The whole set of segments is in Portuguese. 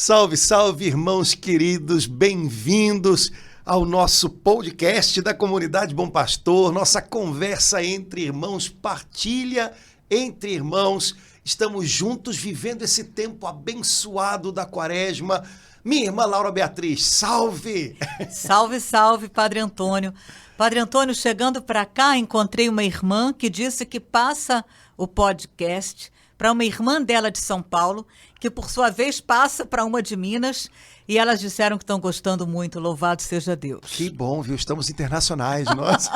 Salve, salve, irmãos queridos, bem-vindos ao nosso podcast da Comunidade Bom Pastor, nossa conversa entre irmãos, partilha entre irmãos. Estamos juntos vivendo esse tempo abençoado da Quaresma. Minha irmã Laura Beatriz, salve! Salve, salve, Padre Antônio. Padre Antônio, chegando para cá, encontrei uma irmã que disse que passa o podcast para uma irmã dela de São Paulo, que por sua vez passa para uma de Minas, e elas disseram que estão gostando muito. Louvado seja Deus. Que bom, viu? Estamos internacionais, nossa.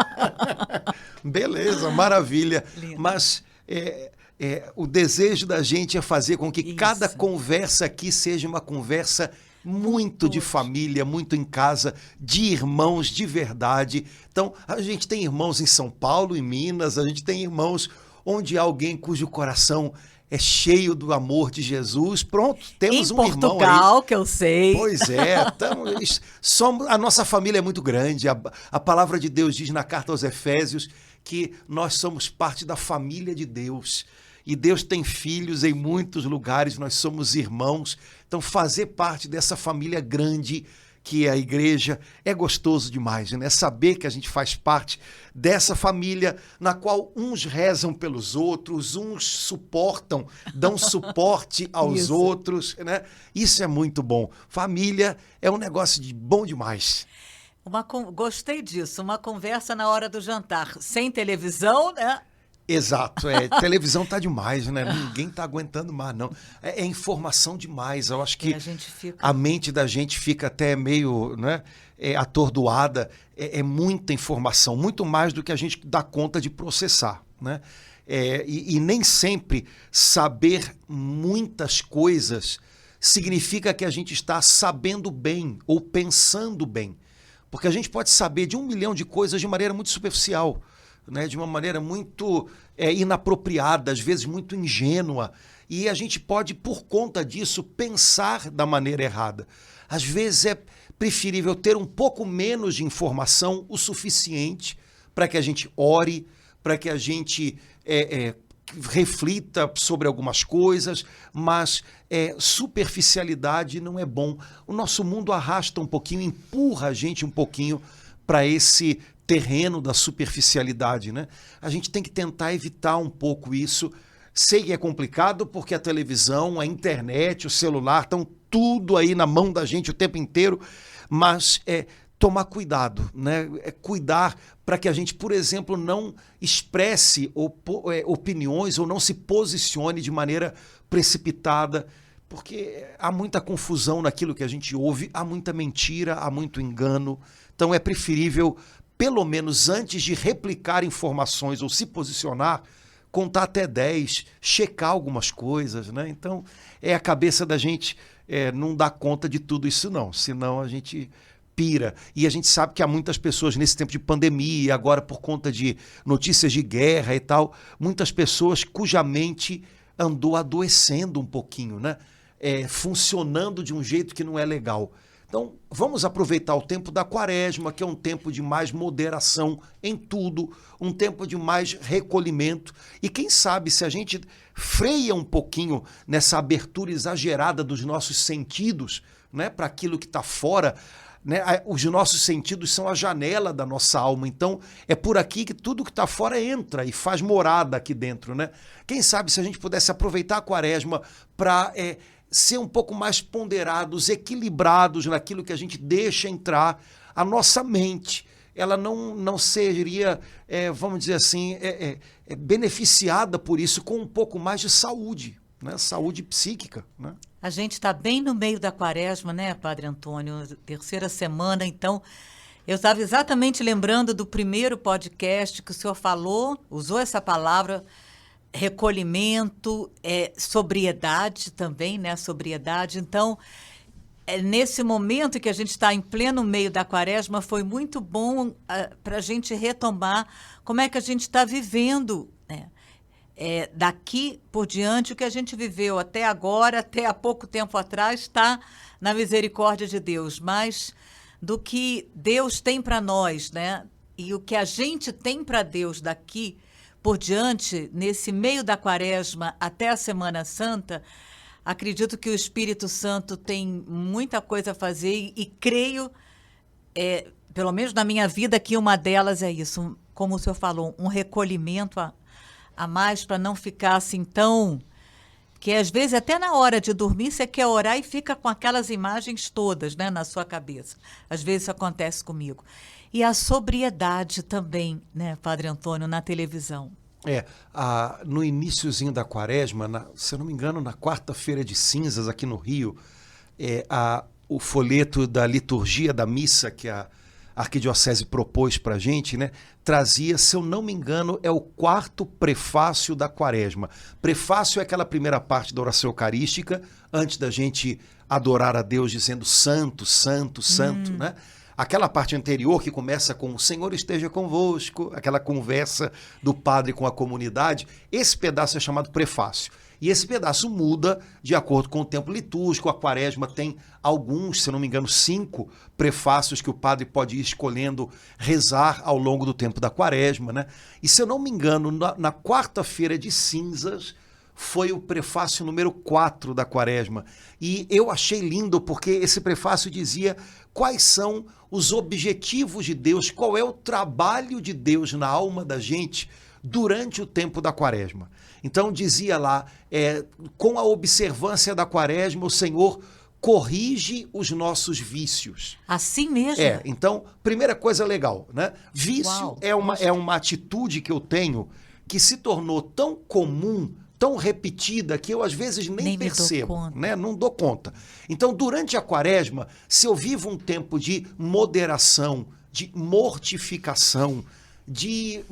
Beleza, maravilha. Lindo. Mas o desejo da gente é fazer com que Isso. cada conversa aqui seja uma conversa muito de família, muito em casa, de irmãos de verdade. Então, a gente tem irmãos em São Paulo, em Minas, a gente tem irmãos onde há alguém cujo coração é cheio do amor de Jesus. Pronto, temos um irmão aí. Em Portugal, que eu sei. Pois é, a nossa família é muito grande. A palavra de Deus diz na carta aos Efésios que nós somos parte da família de Deus. E Deus tem filhos em muitos lugares, nós somos irmãos. Então, fazer parte dessa família grande que é a igreja é gostoso demais, né? Saber que a gente faz parte dessa família na qual uns rezam pelos outros, uns suportam, dão suporte aos Isso. outros, né? Isso é muito bom. Família é um negócio de bom demais. Gostei disso, uma conversa na hora do jantar, sem televisão, né? Exato, televisão tá demais, né? Ninguém tá aguentando mais, não. É informação demais. Eu acho que a mente da gente fica até meio, né, atordoada. É muita informação, muito mais do que a gente dá conta de processar, né? E nem sempre saber muitas coisas significa que a gente está sabendo bem ou pensando bem. Porque a gente pode saber de 1 milhão de coisas de maneira muito superficial, né, de uma maneira muito inapropriada, às vezes muito ingênua. E a gente pode, por conta disso, pensar da maneira errada. Às vezes é preferível ter um pouco menos de informação, o suficiente para que a gente ore, para que a gente reflita sobre algumas coisas, mas superficialidade não é bom. O nosso mundo arrasta um pouquinho, empurra a gente um pouquinho para esse terreno da superficialidade, né? A gente tem que tentar evitar um pouco isso. Sei que é complicado porque a televisão, a internet, o celular estão tudo aí na mão da gente o tempo inteiro, mas tomar cuidado, né? Cuidar para que a gente, por exemplo, não expresse opiniões ou não se posicione de maneira precipitada, porque há muita confusão naquilo que a gente ouve, há muita mentira, há muito engano. Então é preferível, pelo menos antes de replicar informações ou se posicionar, contar até 10, checar algumas coisas, né? Então, a cabeça da gente não dá conta de tudo isso não, senão a gente pira. E a gente sabe que há muitas pessoas nesse tempo de pandemia, agora por conta de notícias de guerra e tal, muitas pessoas cuja mente andou adoecendo um pouquinho, né? Funcionando de um jeito que não é legal. Então, vamos aproveitar o tempo da Quaresma, que é um tempo de mais moderação em tudo, um tempo de mais recolhimento. E quem sabe se a gente freia um pouquinho nessa abertura exagerada dos nossos sentidos, né, para aquilo que está fora, né? Os nossos sentidos são a janela da nossa alma. Então, é por aqui que tudo que está fora entra e faz morada aqui dentro, né? Quem sabe se a gente pudesse aproveitar a Quaresma para ser um pouco mais ponderados, equilibrados naquilo que a gente deixa entrar. A nossa mente, ela não seria, vamos dizer assim, beneficiada por isso com um pouco mais de saúde, né? Saúde psíquica, né? A gente está bem no meio da Quaresma, né, Padre Antônio? Terceira semana, então. Eu estava exatamente lembrando do primeiro podcast que o senhor falou, usou essa palavra, recolhimento, sobriedade também, né? Sobriedade. Então, nesse momento que a gente está em pleno meio da Quaresma, foi muito bom para a gente retomar como é que a gente está vivendo, né? Daqui por diante, o que a gente viveu até agora, até há pouco tempo atrás, está na misericórdia de Deus, mas do que Deus tem para nós, né? E o que a gente tem para Deus daqui por diante, nesse meio da Quaresma até a Semana Santa, acredito que o Espírito Santo tem muita coisa a fazer e creio, pelo menos na minha vida, que uma delas é isso, como o senhor falou, um recolhimento a mais para não ficar assim tão... Que às vezes até na hora de dormir você quer orar e fica com aquelas imagens todas, né, na sua cabeça. Às vezes isso acontece comigo. E a sobriedade também, né, Padre Antônio, na televisão. No iniciozinho da quaresma, se eu não me engano, na quarta-feira de cinzas aqui no Rio, o folheto da liturgia da missa que a Arquidiocese propôs para a gente, né, trazia, se eu não me engano, é o 4º prefácio da quaresma. Prefácio é aquela primeira parte da oração eucarística, antes da gente adorar a Deus dizendo santo, santo, santo, né? Aquela parte anterior que começa com o Senhor esteja convosco, aquela conversa do padre com a comunidade, esse pedaço é chamado prefácio. E esse pedaço muda de acordo com o tempo litúrgico. A quaresma tem alguns, se não me engano, 5 prefácios que o padre pode ir escolhendo rezar ao longo do tempo da quaresma, né? E se eu não me engano, na quarta-feira de cinzas, foi o prefácio número 4 da quaresma. E eu achei lindo porque esse prefácio dizia quais são os objetivos de Deus, qual é o trabalho de Deus na alma da gente durante o tempo da quaresma. Então dizia lá, com a observância da quaresma, o Senhor corrige os nossos vícios. Assim mesmo? Então, primeira coisa legal, né? Vício Uau, é uma atitude que eu tenho que se tornou tão comum, tão repetida, que eu às vezes nem percebo, né? Não dou conta. Então, durante a quaresma, se eu vivo um tempo de moderação, de mortificação, de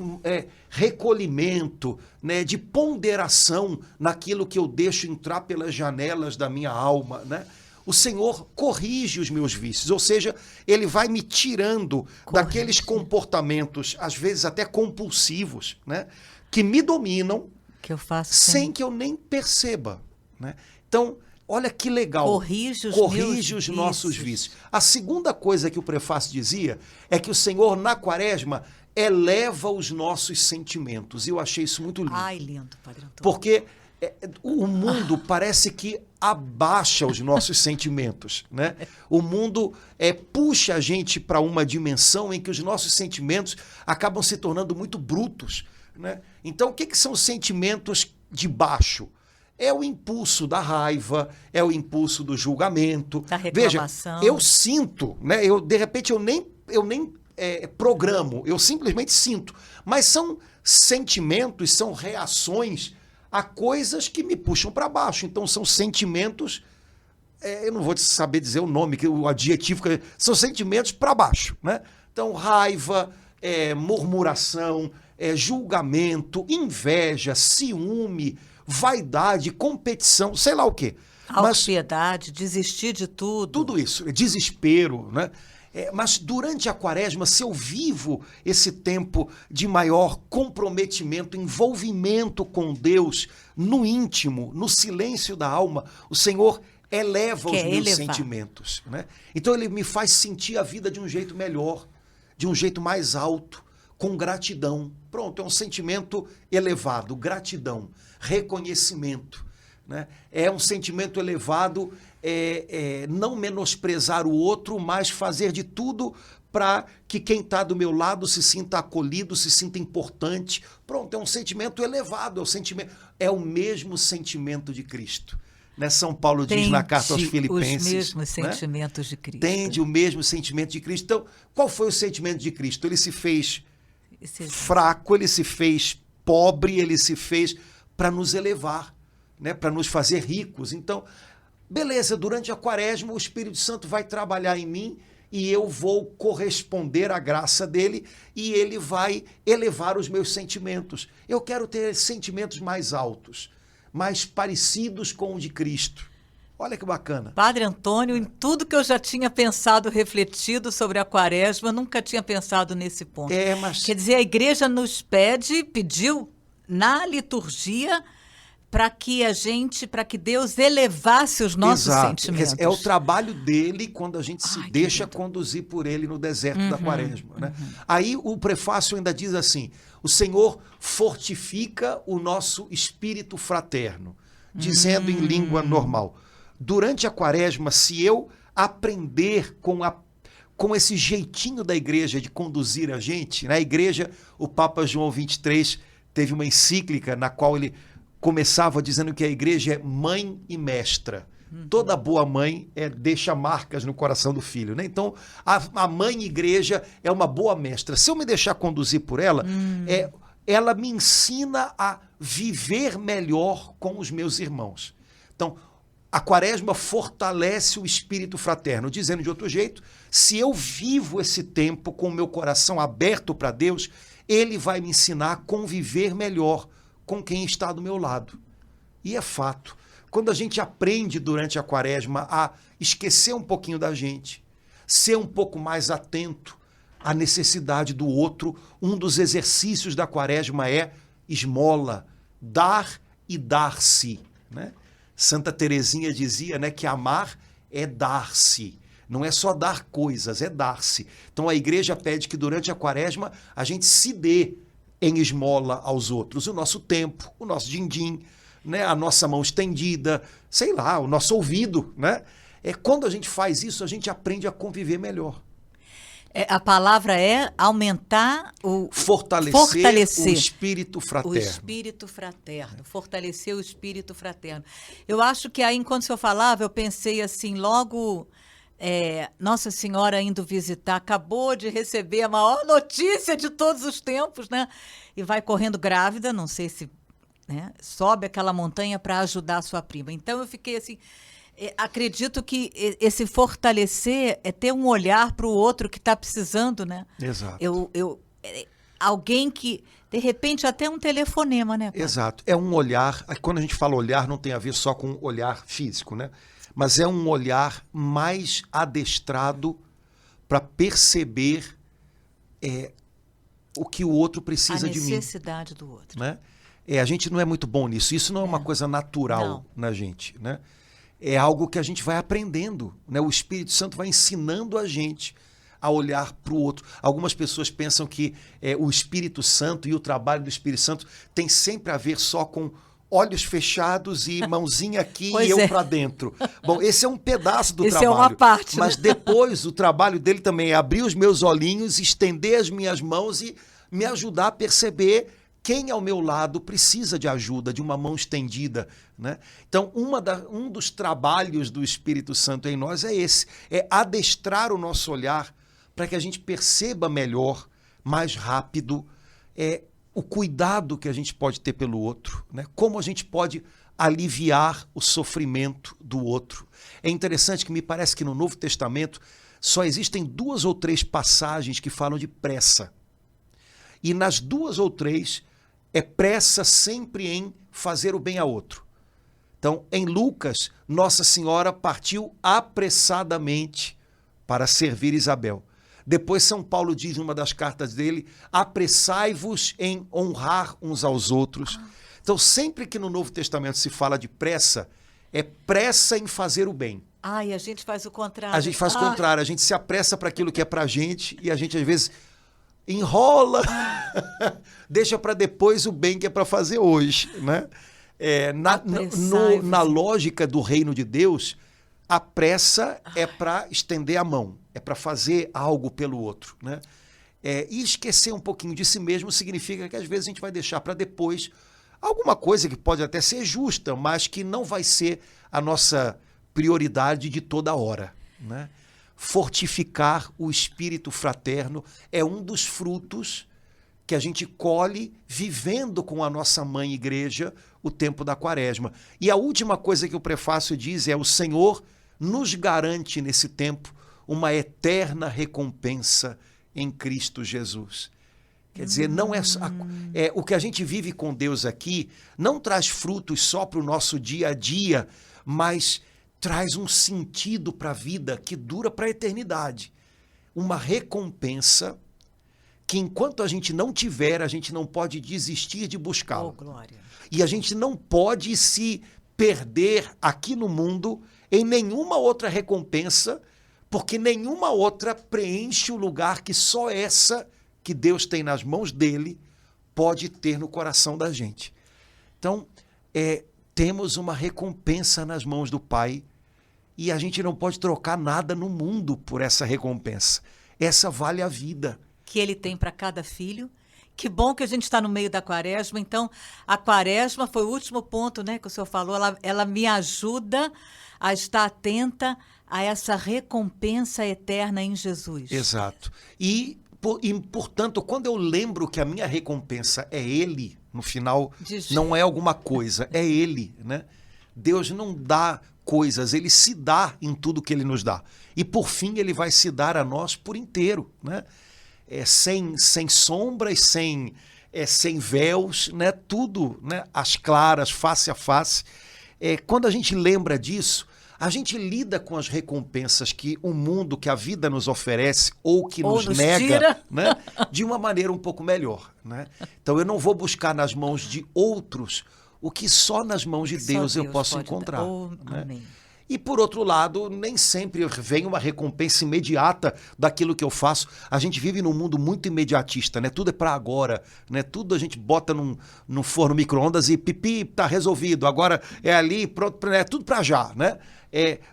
recolhimento, né, de ponderação naquilo que eu deixo entrar pelas janelas da minha alma, né? O Senhor corrige os meus vícios, ou seja, Ele vai me tirando daqueles comportamentos, às vezes até compulsivos, né, que me dominam, que eu faço sem que eu nem perceba, né? Então, olha que legal. Corrige os nossos vícios. A segunda coisa que o prefácio dizia é que o Senhor, na quaresma, eleva os nossos sentimentos. E eu achei isso muito lindo. Ai, lindo, Padre Antônio. Porque o mundo parece que abaixa os nossos sentimentos, né? O mundo puxa a gente para uma dimensão em que os nossos sentimentos acabam se tornando muito brutos, né? Então, o que são os sentimentos de baixo? É o impulso da raiva, é o impulso do julgamento. Da reclamação. Veja, eu sinto, né? De repente, eu nem programo, eu simplesmente sinto. Mas são sentimentos, são reações a coisas que me puxam para baixo. Então, são sentimentos, eu não vou saber dizer o nome, o adjetivo, são sentimentos para baixo, né? Então, raiva, murmuração, julgamento, inveja, ciúme, vaidade, competição, sei lá o quê. Autopiedade, desistir de tudo. Tudo isso, desespero, né? Mas durante a quaresma, se eu vivo esse tempo de maior comprometimento, envolvimento com Deus, no íntimo, no silêncio da alma, o Senhor eleva os meus sentimentos, né? Então Ele me faz sentir a vida de um jeito melhor, de um jeito mais alto, com gratidão. Pronto, é um sentimento elevado, gratidão, reconhecimento, né? É um sentimento elevado, não menosprezar o outro, mas fazer de tudo para que quem está do meu lado se sinta acolhido, se sinta importante. Pronto, é um sentimento elevado, é o mesmo sentimento de Cristo. Né? São Paulo diz na carta aos Filipenses. Os mesmos sentimentos de Cristo. Tende o mesmo sentimento de Cristo. Então, qual foi o sentimento de Cristo? Ele se fez fraco, ele se fez pobre, ele se fez para nos elevar, né? Para nos fazer ricos. Então, beleza, durante a quaresma o Espírito Santo vai trabalhar em mim e eu vou corresponder à graça dele e ele vai elevar os meus sentimentos. Eu quero ter sentimentos mais altos, mais parecidos com o de Cristo. Olha que bacana. Padre Antônio, em tudo que eu já tinha pensado, refletido sobre a quaresma, nunca tinha pensado nesse ponto. Quer dizer, a igreja nos pediu na liturgia para que Deus elevasse os nossos sentimentos. É o trabalho dele quando a gente se deixa conduzir por ele no deserto da quaresma, né? Aí o prefácio ainda diz assim: o Senhor fortifica o nosso espírito fraterno, dizendo em língua normal. Durante a quaresma, se eu aprender com esse jeitinho da igreja de conduzir a gente, na igreja, o Papa João XXIII teve uma encíclica na qual ele começava dizendo que a igreja é mãe e mestra. Toda boa mãe deixa marcas no coração do filho, né? Então, a mãe igreja é uma boa mestra. Se eu me deixar conduzir por ela, ela me ensina a viver melhor com os meus irmãos. Então, a quaresma fortalece o espírito fraterno. Dizendo de outro jeito, se eu vivo esse tempo com o meu coração aberto para Deus, Ele vai me ensinar a conviver melhor com quem está do meu lado. E é fato. Quando a gente aprende durante a quaresma a esquecer um pouquinho da gente, ser um pouco mais atento à necessidade do outro, um dos exercícios da quaresma é esmola, dar e dar-se, né? Santa Teresinha dizia, né, que amar é dar-se. Não é só dar coisas, é dar-se. Então a igreja pede que durante a quaresma a gente se dê em esmola aos outros. O nosso tempo, o nosso din-din, né, a nossa mão estendida, sei lá, o nosso ouvido, né? Quando a gente faz isso, a gente aprende a conviver melhor. A palavra é aumentar fortalecer o espírito fraterno. O espírito fraterno, fortalecer o espírito fraterno. Eu acho que aí, enquanto o senhor falava, eu pensei assim, logo Nossa Senhora indo visitar, acabou de receber a maior notícia de todos os tempos, né? E vai correndo grávida, não sei se, né, sobe aquela montanha para ajudar a sua prima. Então eu fiquei assim... acredito que esse fortalecer é ter um olhar para o outro que está precisando, né? Exato. Alguém que, de repente, até um telefonema, né, pai? Exato. É um olhar, quando a gente fala olhar, não tem a ver só com olhar físico, né? Mas é um olhar mais adestrado para perceber o que o outro precisa de mim. A necessidade do outro. Né? A gente não é muito bom nisso. Isso não é uma coisa natural na gente, né? É algo que a gente vai aprendendo, né? O Espírito Santo vai ensinando a gente a olhar para o outro. Algumas pessoas pensam que o Espírito Santo e o trabalho do Espírito Santo tem sempre a ver só com olhos fechados e mãozinha aqui e eu para dentro. Bom, esse é um pedaço do trabalho. É uma parte. Mas depois o trabalho dele também é abrir os meus olhinhos, estender as minhas mãos e me ajudar a perceber quem ao meu lado precisa de ajuda, de uma mão estendida, né? Então, um dos trabalhos do Espírito Santo em nós é esse, é adestrar o nosso olhar para que a gente perceba melhor, mais rápido, o cuidado que a gente pode ter pelo outro, né? Como a gente pode aliviar o sofrimento do outro. É interessante que me parece que no Novo Testamento só existem 2 ou 3 passagens que falam de pressa. E nas 2 ou 3 é pressa sempre em fazer o bem a outro. Então, em Lucas, Nossa Senhora partiu apressadamente para servir Isabel. Depois, São Paulo diz em uma das cartas dele, apressai-vos em honrar uns aos outros. Então, sempre que no Novo Testamento se fala de pressa, é pressa em fazer o bem. E a gente faz o contrário. A gente faz o contrário, a gente se apressa para aquilo que é para a gente e a gente, às vezes, enrola, deixa para depois o bem que é para fazer hoje, né? Na lógica do reino de Deus, a pressa é para estender a mão, é para fazer algo pelo outro, né? E esquecer um pouquinho de si mesmo significa que às vezes a gente vai deixar para depois alguma coisa que pode até ser justa, mas que não vai ser a nossa prioridade de toda hora, né? Fortificar o espírito fraterno é um dos frutos que a gente colhe vivendo com a nossa mãe igreja o tempo da quaresma. E a última coisa que o prefácio diz é: o Senhor nos garante nesse tempo uma eterna recompensa em Cristo Jesus. Quer dizer, não o que a gente vive com Deus aqui não traz frutos só para o nosso dia a dia, mas traz um sentido para a vida que dura para a eternidade. Uma recompensa que, enquanto a gente não tiver, a gente não pode desistir de buscá-la. Oh, glória. E a gente não pode se perder aqui no mundo em nenhuma outra recompensa, porque nenhuma outra preenche o lugar que só essa que Deus tem nas mãos dele pode ter no coração da gente. Então, temos uma recompensa nas mãos do Pai e a gente não pode trocar nada no mundo por essa recompensa. Essa vale a vida. Que ele tem para cada filho. Que bom que a gente está no meio da quaresma. Então, a quaresma foi o último ponto, né, que o senhor falou. Ela me ajuda a estar atenta a essa recompensa eterna em Jesus. Exato. E, portanto, quando eu lembro que a minha recompensa é Ele, no final, não é alguma coisa, é Ele, né? Deus não dá coisas, Ele se dá em tudo que Ele nos dá. E, por fim, Ele vai se dar a nós por inteiro, né? Sem sombras, sem véus, né? Tudo, né? Às claras, face a face. Quando a gente lembra disso, a gente lida com as recompensas que o mundo, que a vida nos oferece ou que nos nega, né? De uma maneira um pouco melhor, né? Então eu não vou buscar nas mãos de outros o que só nas mãos de Deus eu posso encontrar. Né? Amém. E, por outro lado, nem sempre vem uma recompensa imediata daquilo que eu faço. A gente vive num mundo muito imediatista, né? Tudo é para agora, né? Tudo a gente bota num forno micro-ondas e pipi, tá resolvido. Agora é ali, pronto, é tudo para já, né?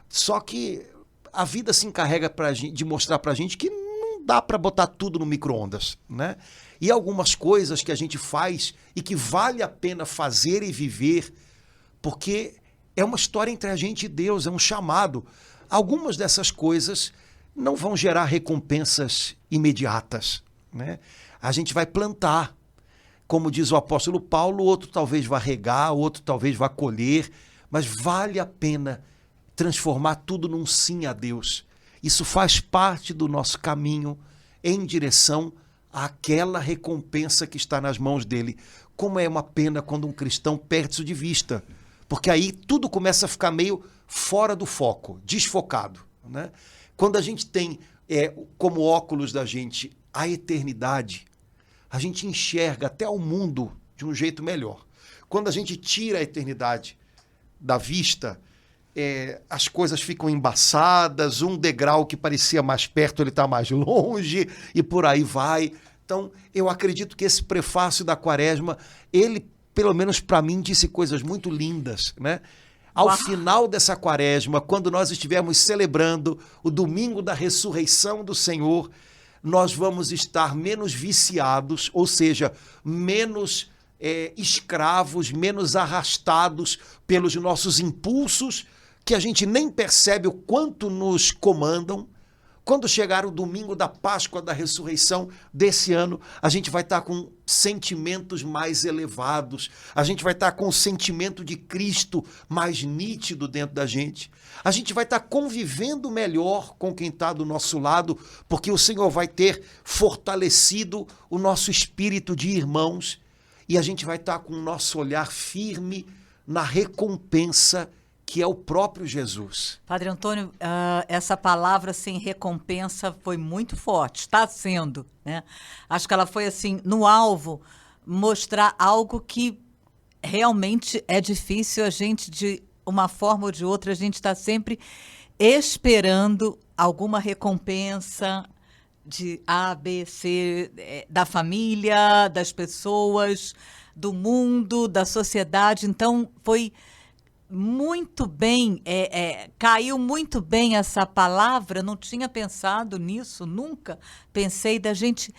Só que a vida se encarrega de mostrar pra gente que não dá para botar tudo no micro-ondas, né? E algumas coisas que a gente faz e que vale a pena fazer e viver, porque é uma história entre a gente e Deus, é um chamado. Algumas dessas coisas não vão gerar recompensas imediatas, né? A gente vai plantar. Como diz o apóstolo Paulo, outro talvez vá regar, outro talvez vá colher, mas vale a pena transformar tudo num sim a Deus. Isso faz parte do nosso caminho em direção àquela recompensa que está nas mãos dele. Como é uma pena quando um cristão perde isso de vista. Porque aí tudo começa a ficar meio fora do foco, desfocado, né? Quando a gente tem como óculos da gente a eternidade, a gente enxerga até o mundo de um jeito melhor. Quando a gente tira a eternidade da vista, as coisas ficam embaçadas, um degrau que parecia mais perto, ele está mais longe, e por aí vai. Então, eu acredito que esse prefácio da Quaresma, ele, pelo menos para mim, disse coisas muito lindas, né? Ao final dessa Quaresma, quando nós estivermos celebrando o domingo da ressurreição do Senhor, nós vamos estar menos viciados, ou seja, menos escravos, menos arrastados pelos nossos impulsos, que a gente nem percebe o quanto nos comandam. Quando chegar o domingo da Páscoa, da ressurreição desse ano, a gente vai estar com sentimentos mais elevados, a gente vai estar com o sentimento de Cristo mais nítido dentro da gente. A gente vai estar convivendo melhor com quem está do nosso lado, porque o Senhor vai ter fortalecido o nosso espírito de irmãos e a gente vai estar com o nosso olhar firme na recompensa que é o próprio Jesus. Padre Antônio, essa palavra sem recompensa foi muito forte, está sendo, né? Acho que ela foi assim, no alvo, mostrar algo que realmente é difícil a gente, de uma forma ou de outra, a gente está sempre esperando alguma recompensa de A, B, C, da família, das pessoas, do mundo, da sociedade. Então, foi muito bem, caiu muito bem essa palavra, não tinha pensado nisso, nunca pensei da gente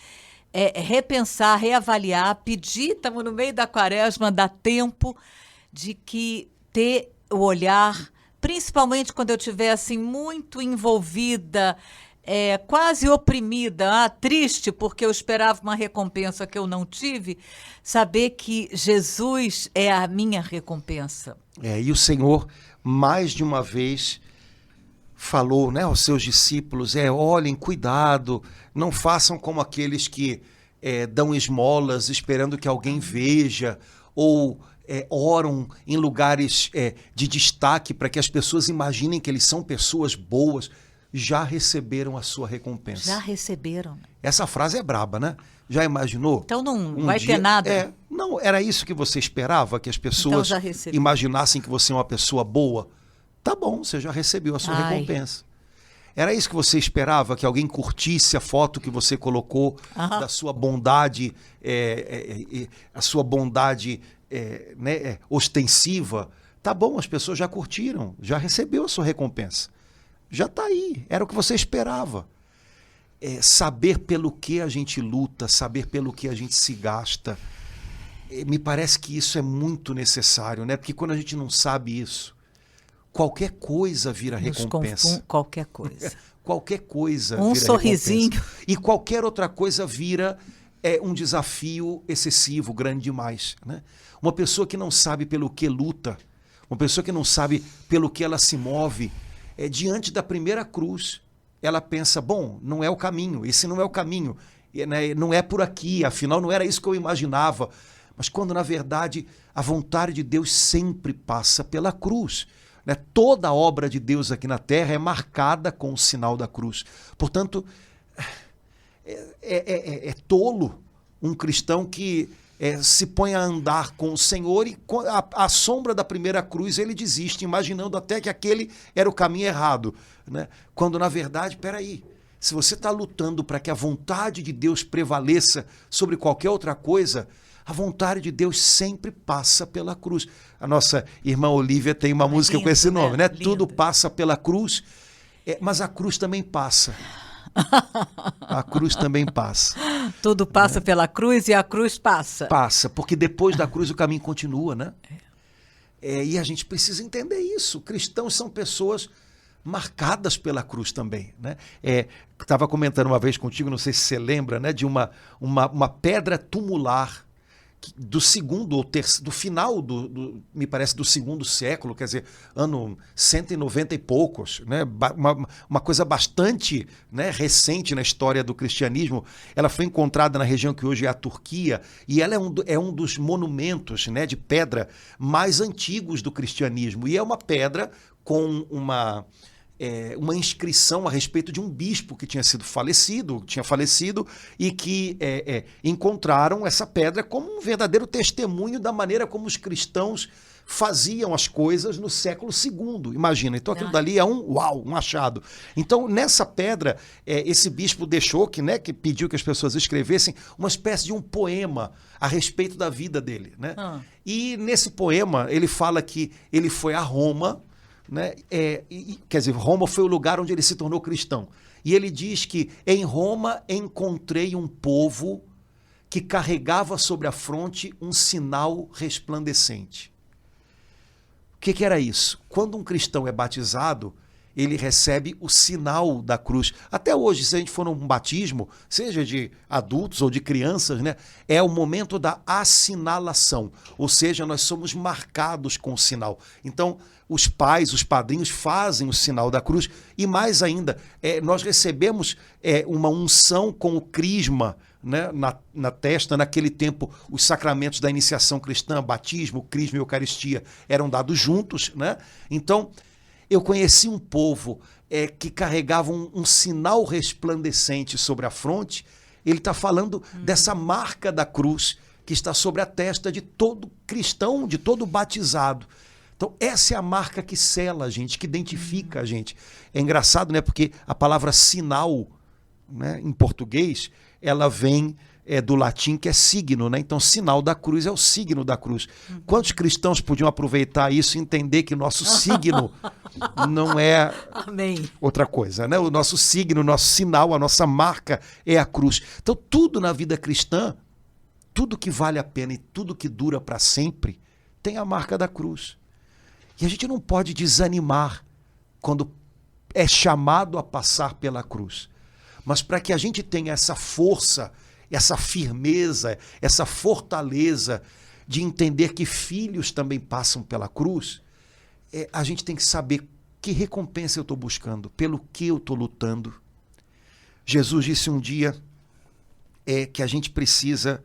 repensar, reavaliar, pedir, estamos no meio da Quaresma, dá tempo de que ter o olhar, principalmente quando eu estiver assim muito envolvida, quase oprimida, triste, porque eu esperava uma recompensa que eu não tive, saber que Jesus é a minha recompensa. E o Senhor, mais de uma vez, falou, né, aos seus discípulos, olhem, cuidado, não façam como aqueles que dão esmolas esperando que alguém veja, ou oram em lugares de destaque para que as pessoas imaginem que eles são pessoas boas. Já receberam a sua recompensa. Já receberam. Essa frase é braba, né? Já imaginou? Então não vai ter nada. Não, era isso que você esperava, que as pessoas imaginassem que você é uma pessoa boa? Tá bom, você já recebeu a sua recompensa. Era isso que você esperava, que alguém curtisse a foto que você colocou da sua bondade, a sua bondade ostensiva? Tá bom, as pessoas já curtiram, já recebeu a sua recompensa. Já está aí, era o que você esperava. Saber pelo que a gente luta, saber pelo que a gente se gasta, me parece que isso é muito necessário, né? Porque quando a gente não sabe isso, qualquer coisa vira recompensa. Qualquer coisa. Qualquer coisa vira sorrisinho. Recompensa. E qualquer outra coisa vira um desafio excessivo, grande demais, né? Uma pessoa que não sabe pelo que luta, uma pessoa que não sabe pelo que ela se move, diante da primeira cruz, ela pensa, bom, não é o caminho, esse não é o caminho, não é por aqui, afinal não era isso que eu imaginava. Mas quando, na verdade, a vontade de Deus sempre passa pela cruz, né? Toda a obra de Deus aqui na Terra é marcada com o sinal da cruz. Portanto, é tolo um cristão que se põe a andar com o Senhor e à sombra da primeira cruz ele desiste, imaginando até que aquele era o caminho errado, né? Quando, na verdade, peraí, se você está lutando para que a vontade de Deus prevaleça sobre qualquer outra coisa, a vontade de Deus sempre passa pela cruz. A nossa irmã Olívia tem uma música lindo, com esse nome, né? Tudo passa pela cruz, mas a cruz também passa. A cruz também passa. Tudo passa pela cruz e a cruz passa. Passa, porque depois da cruz o caminho continua, né? E a gente precisa entender isso. Cristãos são pessoas marcadas pela cruz também, né? Estava comentando uma vez contigo, não sei se você lembra, né? De uma pedra tumular do segundo ou terceiro, do final me parece do segundo século, quer dizer, ano 190 e poucos, né? Uma coisa bastante, né, recente na história do cristianismo. Ela foi encontrada na região que hoje é a Turquia e ela é um dos monumentos, né, de pedra mais antigos do cristianismo, e é uma pedra com uma inscrição a respeito de um bispo que tinha falecido e que encontraram essa pedra como um verdadeiro testemunho da maneira como os cristãos faziam as coisas no século II. Imagina, então aquilo dali é um achado. Então, nessa pedra, esse bispo deixou, que pediu que as pessoas escrevessem uma espécie de um poema a respeito da vida dele, né? E nesse poema ele fala que ele foi a Roma, né? Quer dizer, Roma foi o lugar onde ele se tornou cristão. E ele diz que em Roma encontrei um povo que carregava sobre a fronte um sinal resplandecente. O que era isso? Quando um cristão é batizado, ele recebe o sinal da cruz. Até hoje, se a gente for num batismo, seja de adultos ou de crianças, né, é o momento da assinalação, ou seja, nós somos marcados com o sinal. Então, os pais, os padrinhos fazem o sinal da cruz e, mais ainda, nós recebemos uma unção com o crisma, né, na testa. Naquele tempo, os sacramentos da iniciação cristã, batismo, crisma e eucaristia, eram dados juntos, né? Então, eu conheci um povo que carregava um sinal resplandecente sobre a fronte. Ele está falando dessa marca da cruz que está sobre a testa de todo cristão, de todo batizado. Então, essa é a marca que sela a gente, que identifica a gente. É engraçado, né? Porque a palavra sinal, né, em português, ela vem do latim, que é signo, né? Então, sinal da cruz é o signo da cruz. Quantos cristãos podiam aproveitar isso e entender que nosso signo não é outra coisa, né? O nosso signo, o nosso sinal, a nossa marca é a cruz. Então, tudo na vida cristã, tudo que vale a pena e tudo que dura para sempre, tem a marca da cruz. E a gente não pode desanimar quando é chamado a passar pela cruz. Mas para que a gente tenha essa força, essa firmeza, essa fortaleza de entender que filhos também passam pela cruz, a gente tem que saber que recompensa eu estou buscando, pelo que eu estou lutando. Jesus disse um dia que a gente precisa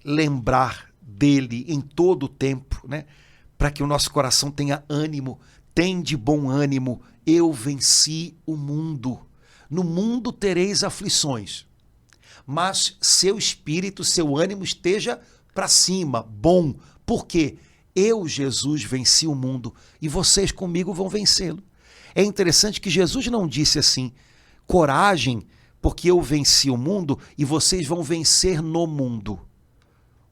lembrar dele em todo o tempo, né? Para que o nosso coração tenha ânimo. Tem de bom ânimo, eu venci o mundo. No mundo tereis aflições, mas seu espírito, seu ânimo esteja para cima, bom. Por quê? Eu, Jesus, venci o mundo e vocês comigo vão vencê-lo. É interessante que Jesus não disse assim, coragem, porque eu venci o mundo e vocês vão vencer no mundo.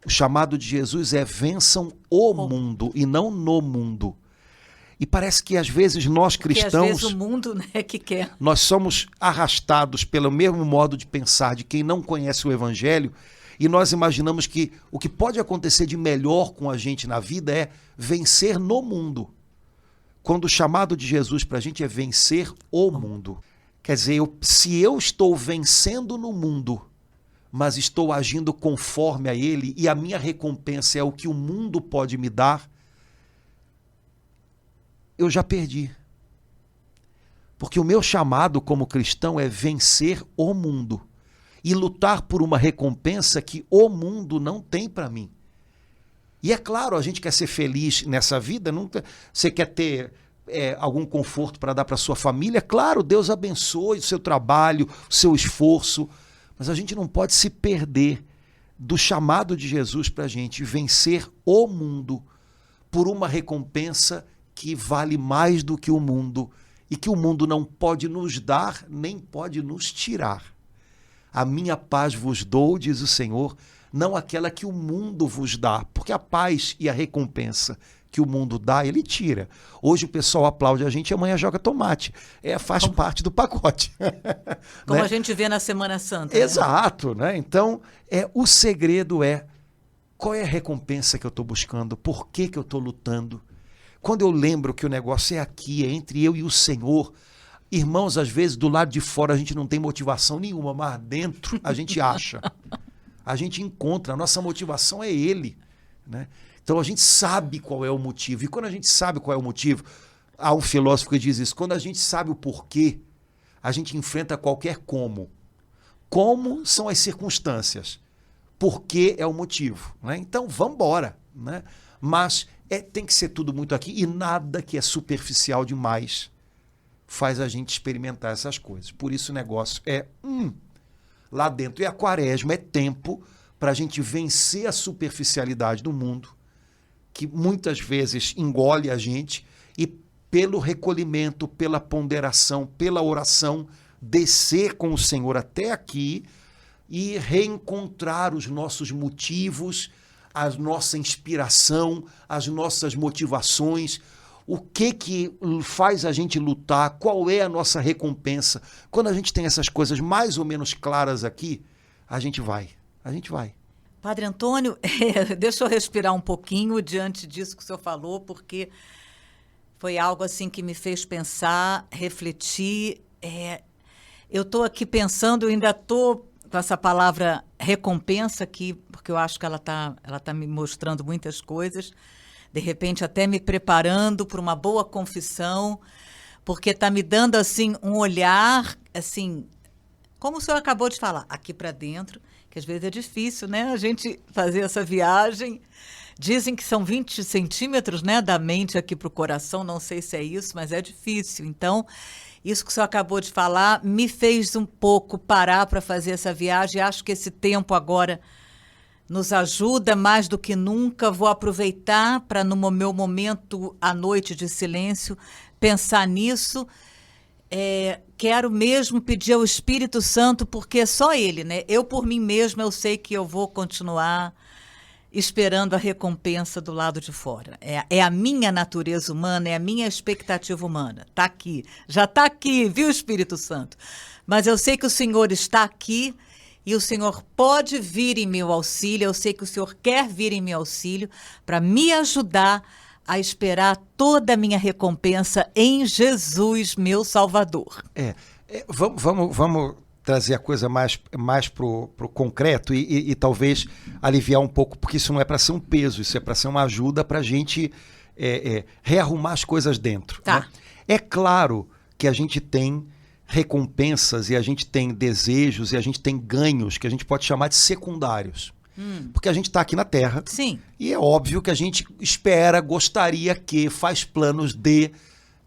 O chamado de Jesus é vençam o mundo e não no mundo. E parece que às vezes nós cristãos... Porque às vezes o mundo, né, que quer. Nós somos arrastados pelo mesmo modo de pensar de quem não conhece o Evangelho e nós imaginamos que o que pode acontecer de melhor com a gente na vida é vencer no mundo. Quando o chamado de Jesus para a gente é vencer o mundo. Quer dizer, se eu estou vencendo no mundo, mas estou agindo conforme a ele e a minha recompensa é o que o mundo pode me dar, eu já perdi. Porque o meu chamado como cristão é vencer o mundo e lutar por uma recompensa que o mundo não tem para mim. E é claro, a gente quer ser feliz nessa vida, você quer ter algum conforto para dar para sua família, claro, Deus abençoe o seu trabalho, o seu esforço, mas a gente não pode se perder do chamado de Jesus para a gente vencer o mundo por uma recompensa que vale mais do que o mundo e que o mundo não pode nos dar, nem pode nos tirar. A minha paz vos dou, diz o Senhor, não aquela que o mundo vos dá, porque a paz e a recompensa que o mundo dá, ele tira. Hoje o pessoal aplaude a gente e amanhã joga tomate. Faz parte do pacote. Como né? a gente vê na Semana Santa. Exato, né? Então, o segredo qual é a recompensa que eu estou buscando? Por que eu estou lutando? Quando eu lembro que o negócio é aqui, é entre eu e o Senhor, irmãos, às vezes do lado de fora a gente não tem motivação nenhuma, mas dentro a gente acha. A gente encontra, a nossa motivação é Ele, né? Então a gente sabe qual é o motivo. E quando a gente sabe qual é o motivo, há um filósofo que diz isso, quando a gente sabe o porquê, a gente enfrenta qualquer como. Como são as circunstâncias, porquê é o motivo, né? Então vamos embora, né? Mas tem que ser tudo muito aqui e nada que é superficial demais faz a gente experimentar essas coisas. Por isso o negócio lá dentro. E a quaresma é tempo para a gente vencer a superficialidade do mundo, que muitas vezes engole a gente, e pelo recolhimento, pela ponderação, pela oração, descer com o Senhor até aqui e reencontrar os nossos motivos, a nossa inspiração, as nossas motivações, o que faz a gente lutar, qual é a nossa recompensa. Quando a gente tem essas coisas mais ou menos claras aqui, a gente vai. Padre Antônio, deixa eu respirar um pouquinho diante disso que o senhor falou, porque foi algo assim que me fez pensar, refletir. Eu estou aqui pensando, eu ainda estou com essa palavra recompensa aqui, porque eu acho que ela tá me mostrando muitas coisas, de repente até me preparando para uma boa confissão, porque está me dando assim um olhar, assim, como o senhor acabou de falar, aqui para dentro, que às vezes é difícil, né, a gente fazer essa viagem. Dizem que são 20 centímetros, né, da mente aqui para o coração, não sei se é isso, mas é difícil. Então, isso que o senhor acabou de falar me fez um pouco parar para fazer essa viagem. Acho que esse tempo agora nos ajuda mais do que nunca. Vou aproveitar para, no meu momento à noite de silêncio, pensar nisso. Quero mesmo pedir ao Espírito Santo, porque é só Ele, né? Eu, por mim mesma, eu sei que eu vou continuar esperando a recompensa do lado de fora. É a minha natureza humana, é a minha expectativa humana. Está aqui, já está aqui, viu, Espírito Santo? Mas eu sei que o Senhor está aqui e o Senhor pode vir em meu auxílio, eu sei que o Senhor quer vir em meu auxílio para me ajudar a esperar toda a minha recompensa em Jesus, meu Salvador. Vamos trazer a coisa mais pro concreto e talvez aliviar um pouco, porque isso não é para ser um peso, isso é para ser uma ajuda para a gente rearrumar as coisas dentro. Tá. Né? É claro que a gente tem recompensas e a gente tem desejos e a gente tem ganhos que a gente pode chamar de secundários. Porque a gente está aqui na Terra. Sim. E é óbvio que a gente espera, gostaria que, faz planos de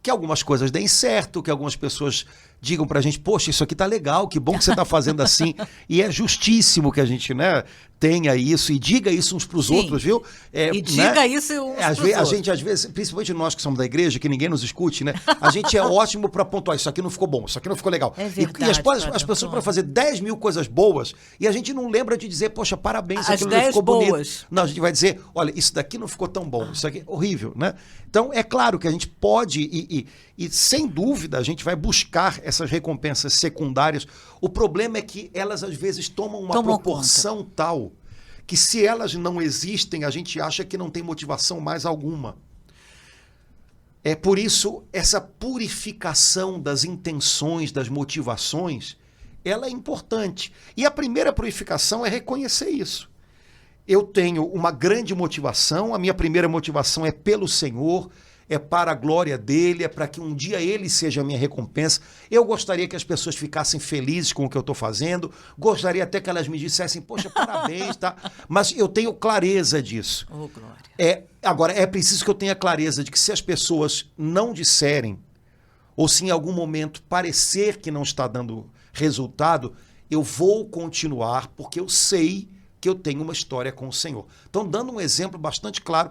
que algumas coisas deem certo, que algumas pessoas digam pra gente, poxa, isso aqui tá legal, que bom que você tá fazendo assim. E é justíssimo que a gente, né, tenha isso e diga isso uns pros outros, viu? E diga isso uns pros outros. A gente, às vezes, principalmente nós que somos da igreja, que ninguém nos escute, né? A gente é ótimo pra pontuar, isso aqui não ficou bom, isso aqui não ficou legal. É verdade, as pessoas podem fazer 10 mil coisas boas e a gente não lembra de dizer, poxa, parabéns, as aquilo 10 ficou boas. bonito. Não, a gente vai dizer, olha, isso daqui não ficou tão bom, isso aqui é horrível, né? Então, é claro que a gente pode e sem dúvida, a gente vai buscar essas recompensas secundárias. O problema é que elas, às vezes, tomam uma proporção tal que, se elas não existem, a gente acha que não tem motivação mais alguma. É por isso, essa purificação das intenções, das motivações, ela é importante. E a primeira purificação é reconhecer isso. Eu tenho uma grande motivação, a minha primeira motivação é pelo Senhor, é para a glória dele, é para que um dia ele seja a minha recompensa. Eu gostaria que as pessoas ficassem felizes com o que eu estou fazendo, gostaria até que elas me dissessem, poxa, parabéns, tá? Mas eu tenho clareza disso. Oh, glória. Agora, é preciso que eu tenha clareza de que, se as pessoas não disserem, ou se em algum momento parecer que não está dando resultado, eu vou continuar, porque eu sei que eu tenho uma história com o Senhor. Então, dando um exemplo bastante claro,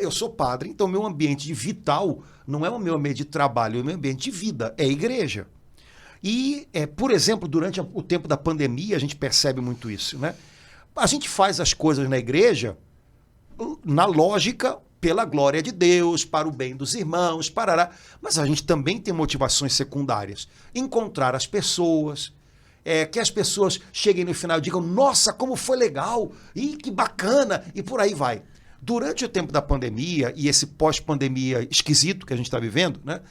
eu sou padre, então o meu ambiente vital não é o meu ambiente de trabalho, é o meu ambiente de vida, é a igreja. E, por exemplo, durante o tempo da pandemia, a gente percebe muito isso, né? A gente faz as coisas na igreja na lógica, pela glória de Deus, para o bem dos irmãos, parará. Mas a gente também tem motivações secundárias. Encontrar as pessoas, que as pessoas cheguem no final e digam, nossa, como foi legal, e que bacana, e por aí vai. Durante o tempo da pandemia, e esse pós-pandemia esquisito que a gente está vivendo, né,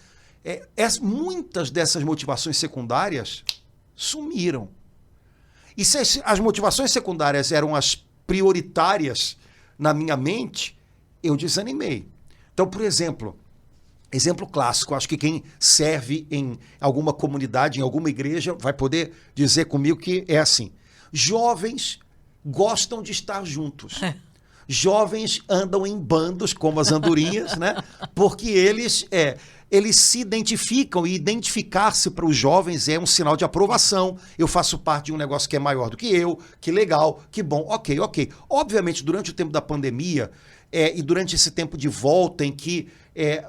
muitas dessas motivações secundárias sumiram. E se as motivações secundárias eram as prioritárias na minha mente, eu desanimei. Então, por exemplo clássico, acho que quem serve em alguma comunidade, em alguma igreja, vai poder dizer comigo que é assim. Jovens gostam de estar juntos. Jovens andam em bandos, como as andorinhas, né? Porque eles se identificam, e identificar-se para os jovens é um sinal de aprovação. Eu faço parte de um negócio que é maior do que eu, que legal, que bom, ok. Obviamente, durante o tempo da pandemia, e durante esse tempo de volta em que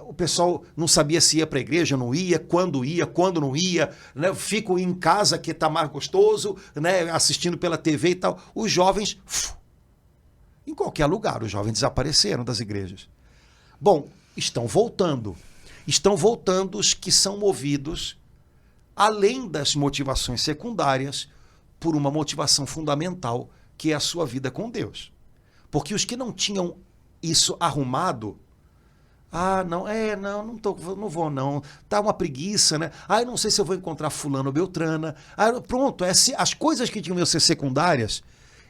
o pessoal não sabia se ia para a igreja, não ia, quando não ia, né? Fico em casa que está mais gostoso, né? Assistindo pela TV e tal. Os jovens, em qualquer lugar, os jovens desapareceram das igrejas. Bom, estão voltando os que são movidos, além das motivações secundárias, por uma motivação fundamental, que é a sua vida com Deus. Porque os que não tinham isso arrumado, não vou não, tá uma preguiça, né? Eu não sei se eu vou encontrar fulano ou beltrana. Pronto, as coisas que tinham que ser secundárias,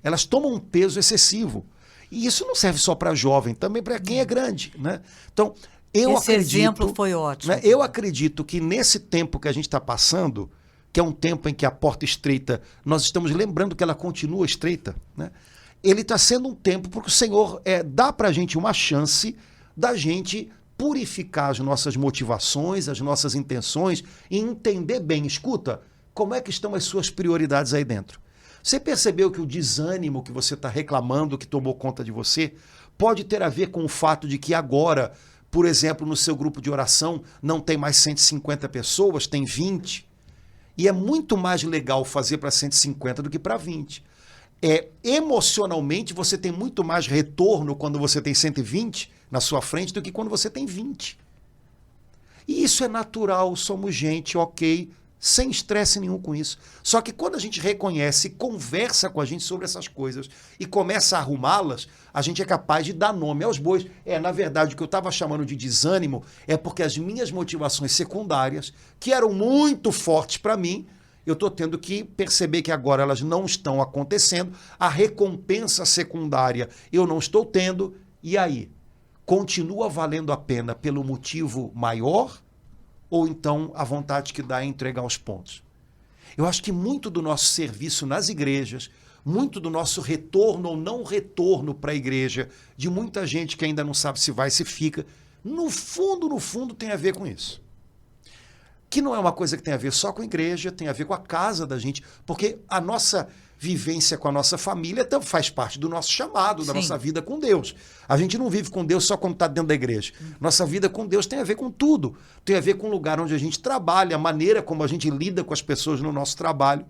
elas tomam um peso excessivo. E isso não serve só para jovem, também para quem é grande, né? Então, esse exemplo foi ótimo. Né, eu acredito que nesse tempo que a gente está passando, que é um tempo em que a porta estreita, nós estamos lembrando que ela continua estreita, né? Ele está sendo um tempo porque o Senhor dá para a gente uma chance da gente purificar as nossas motivações, as nossas intenções e entender bem, escuta, como é que estão as suas prioridades aí dentro. Você percebeu que o desânimo que você está reclamando, que tomou conta de você, pode ter a ver com o fato de que agora, por exemplo, no seu grupo de oração não tem mais 150 pessoas, tem 20. E é muito mais legal fazer para 150 do que para 20. Emocionalmente, você tem muito mais retorno quando você tem 120 na sua frente do que quando você tem 20. E isso é natural, somos gente, ok, sem estresse nenhum com isso. Só que quando a gente reconhece e conversa com a gente sobre essas coisas e começa a arrumá-las, a gente é capaz de dar nome aos bois. Na verdade, o que eu estava chamando de desânimo é porque as minhas motivações secundárias, que eram muito fortes para mim, eu estou tendo que perceber que agora elas não estão acontecendo, a recompensa secundária eu não estou tendo, e aí? Continua valendo a pena pelo motivo maior? Ou então a vontade que dá é entregar os pontos? Eu acho que muito do nosso serviço nas igrejas, muito do nosso retorno ou não retorno para a igreja, de muita gente que ainda não sabe se vai, se fica, no fundo tem a ver com isso. que não é uma coisa que tem a ver só com a igreja, tem a ver com a casa da gente, porque a nossa vivência com a nossa família faz parte do nosso chamado, da nossa vida com Deus. A gente não vive com Deus só quando está dentro da igreja. Nossa vida com Deus tem a ver com tudo. Tem a ver com o lugar onde a gente trabalha, a maneira como a gente lida com as pessoas no nosso trabalho.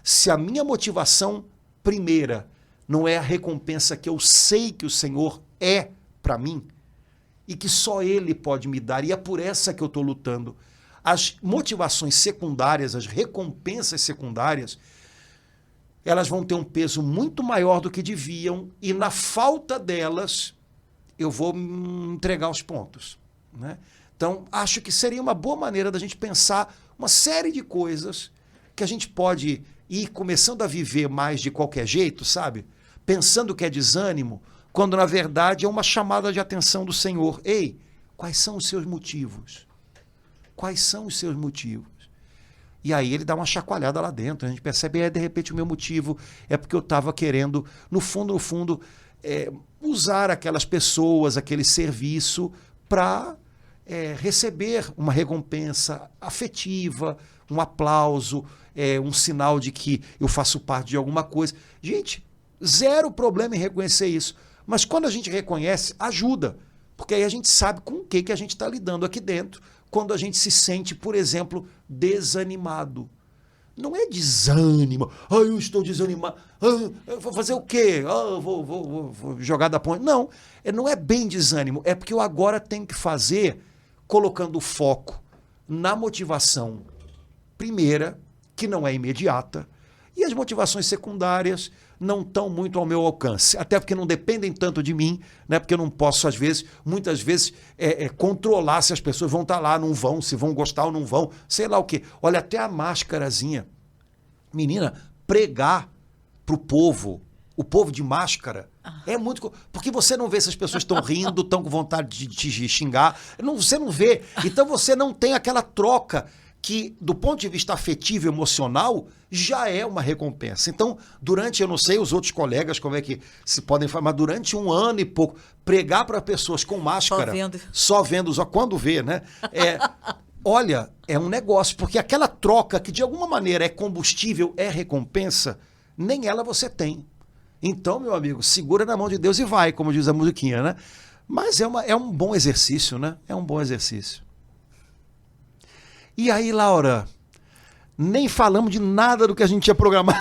Se a minha motivação primeira não é a recompensa que eu sei que o Senhor é para mim e que só Ele pode me dar, e é por essa que eu estou lutando. As motivações secundárias, as recompensas secundárias, elas vão ter um peso muito maior do que deviam, e na falta delas, eu vou entregar os pontos, né? Então, acho que seria uma boa maneira da gente pensar uma série de coisas que a gente pode ir começando a viver mais de qualquer jeito, sabe? Pensando que é desânimo, quando na verdade é uma chamada de atenção do Senhor. Ei, quais são os seus motivos? Quais são os seus motivos? E aí ele dá uma chacoalhada lá dentro. A gente percebe, de repente o meu motivo é porque eu estava querendo, no fundo, usar aquelas pessoas, aquele serviço para receber uma recompensa afetiva, um aplauso, um sinal de que eu faço parte de alguma coisa. Gente, zero problema em reconhecer isso. Mas quando a gente reconhece, ajuda. Porque aí a gente sabe com o que a gente está lidando aqui dentro, quando a gente se sente, por exemplo, desanimado. Não é desânimo. Eu estou desanimado. Eu vou fazer o quê? Vou jogar da ponte. Não, não é bem desânimo. É porque eu agora tenho que fazer colocando o foco na motivação primeira, que não é imediata, e as motivações secundárias não estão muito ao meu alcance, até porque não dependem tanto de mim, né? Porque eu não posso, muitas vezes, controlar se as pessoas vão estar lá, não vão, se vão gostar ou não vão, sei lá o quê. Olha, até a máscarazinha. Menina, pregar para o povo de máscara, é muito... Porque você não vê se as pessoas estão rindo, estão com vontade de te xingar, você não vê. Então você não tem aquela troca que, do ponto de vista afetivo e emocional, já é uma recompensa. Então, eu não sei os outros colegas como é que se podem falar, mas durante 1 ano e pouco, pregar para pessoas com máscara, só vendo, quando vê, né? Olha, é um negócio, porque aquela troca que de alguma maneira é combustível, é recompensa, nem ela você tem. Então, meu amigo, segura na mão de Deus e vai, como diz a musiquinha, né? Mas é um bom exercício, né? É um bom exercício. E aí, Laura, nem falamos de nada do que a gente tinha programado.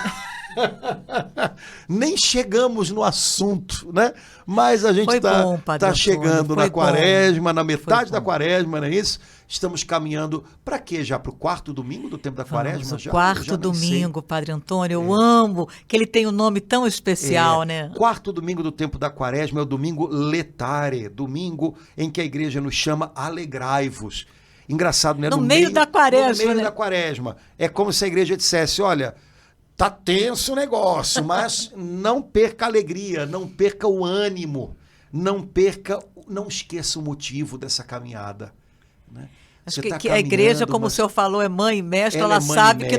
Nem chegamos no assunto, né? Mas a gente está chegando na quaresma, na metade da quaresma, não é isso? Estamos caminhando para quê? Já para o 4º domingo do tempo da quaresma? O 4º domingo, Padre Antônio, eu amo que ele tem um nome tão especial, né? 4º domingo do tempo da quaresma é o domingo letare, domingo em que a igreja nos chama alegrai-vos. Engraçado, né? No meio da quaresma, no meio né? da quaresma. É como se a igreja dissesse, olha, tá tenso o negócio, mas não perca a alegria, não perca o ânimo, não esqueça o motivo dessa caminhada, né? Acho que a igreja, como o senhor falou, é mãe e mestre, ela sabe que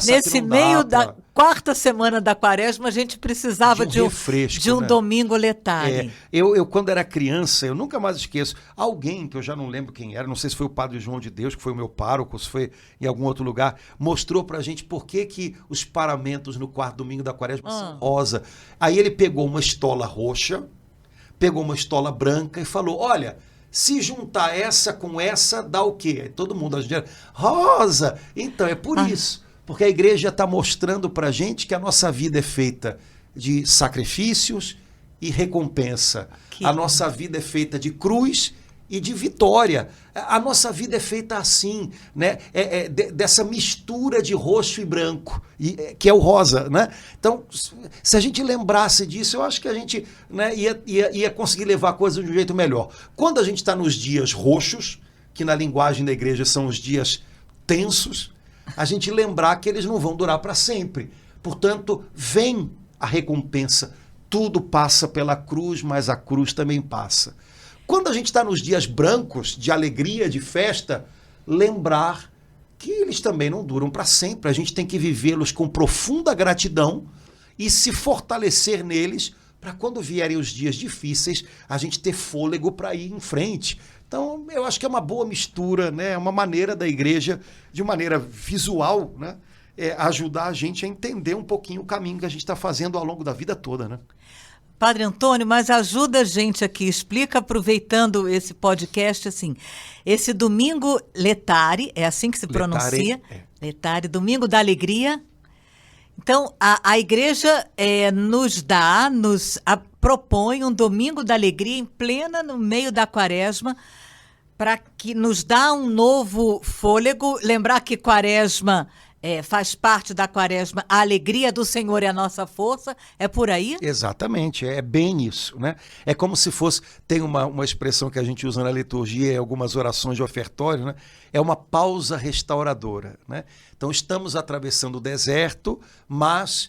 nesse meio da 4ª semana da quaresma a gente precisava de um né? domingo letare. Eu, quando era criança, eu nunca mais esqueço, alguém, que eu já não lembro quem era, não sei se foi o Padre João de Deus, que foi o meu pároco, se foi em algum outro lugar, mostrou pra gente por que os paramentos no 4º domingo da quaresma são rosa. Aí ele pegou uma estola roxa, pegou uma estola branca e falou, olha... Se juntar essa com essa, dá o quê? Todo mundo, a gente rosa! Então, é por isso. Porque a igreja está mostrando para a gente que a nossa vida é feita de sacrifícios e recompensa. A nossa vida é feita de cruz e de vitória. A nossa vida é feita assim, né? Dessa mistura de roxo e branco, que é o rosa, né? Então, se a gente lembrasse disso, eu acho que a gente, né, ia conseguir levar a coisa de um jeito melhor. Quando a gente está nos dias roxos, que na linguagem da igreja são os dias tensos, a gente lembrar que eles não vão durar para sempre. Portanto, vem a recompensa. Tudo passa pela cruz, mas a cruz também passa. Quando a gente está nos dias brancos, de alegria, de festa, lembrar que eles também não duram para sempre. A gente tem que vivê-los com profunda gratidão e se fortalecer neles para quando vierem os dias difíceis, a gente ter fôlego para ir em frente, Então, eu acho que é uma boa mistura, né? É uma maneira da igreja, de maneira visual, né? Ajudar a gente a entender um pouquinho o caminho que a gente está fazendo ao longo da vida toda, né? Padre Antônio, mas ajuda a gente aqui, explica, aproveitando esse podcast, assim, esse domingo Letare, é assim que se pronuncia? Letare, Domingo da Alegria. Então, a igreja propõe um Domingo da Alegria em plena, no meio da quaresma, para que nos dá um novo fôlego. Lembrar que quaresma faz parte da quaresma, a alegria do Senhor é a nossa força, é por aí? Exatamente, é bem isso, né? É como se fosse, tem uma expressão que a gente usa na liturgia em algumas orações de ofertório, né? É uma pausa restauradora, né? Então estamos atravessando o deserto, mas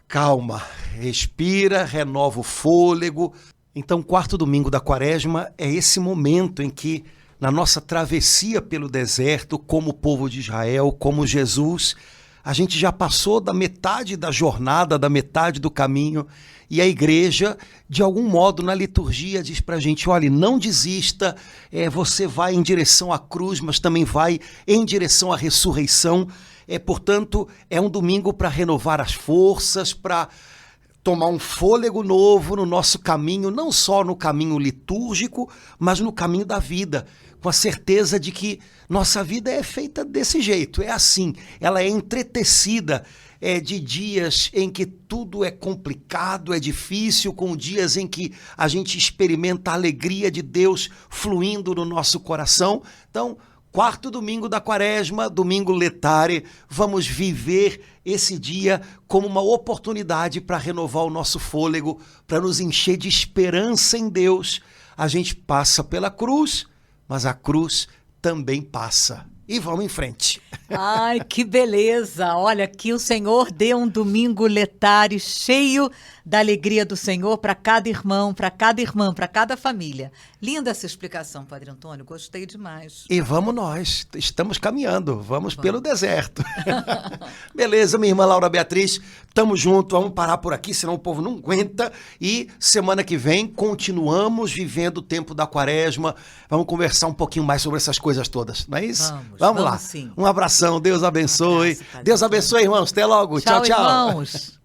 calma, respira, renova o fôlego. Então, quarto domingo da quaresma é esse momento em que, na nossa travessia pelo deserto, como povo de Israel, como Jesus, a gente já passou da metade da jornada, da metade do caminho, e a igreja, de algum modo, na liturgia, diz pra gente, olha, não desista, você vai em direção à cruz, mas também vai em direção à ressurreição. Portanto, é um domingo para renovar as forças, para tomar um fôlego novo no nosso caminho, não só no caminho litúrgico, mas no caminho da vida, com a certeza de que nossa vida é feita desse jeito, é assim, ela é entretecida de dias em que tudo é complicado, é difícil, com dias em que a gente experimenta a alegria de Deus fluindo no nosso coração. Então, quarto domingo da quaresma, domingo Letare, vamos viver esse dia como uma oportunidade para renovar o nosso fôlego, para nos encher de esperança em Deus. A gente passa pela cruz, mas a cruz também passa. E vamos em frente. Ai, que beleza! Olha, que o Senhor dê um domingo Letare cheio da alegria do Senhor para cada irmão, para cada irmã, para cada família. Linda essa explicação, Padre Antônio, gostei demais. E vamos nós, estamos caminhando, vamos pelo deserto. Beleza, minha irmã Laura Beatriz, estamos juntos, vamos parar por aqui, senão o povo não aguenta. E semana que vem continuamos vivendo o tempo da quaresma, vamos conversar um pouquinho mais sobre essas coisas todas, não é isso? Vamos lá. Sim. Um abração, Deus abençoe. Deus abençoe, irmãos. Até logo. Tchau, tchau. Irmãos.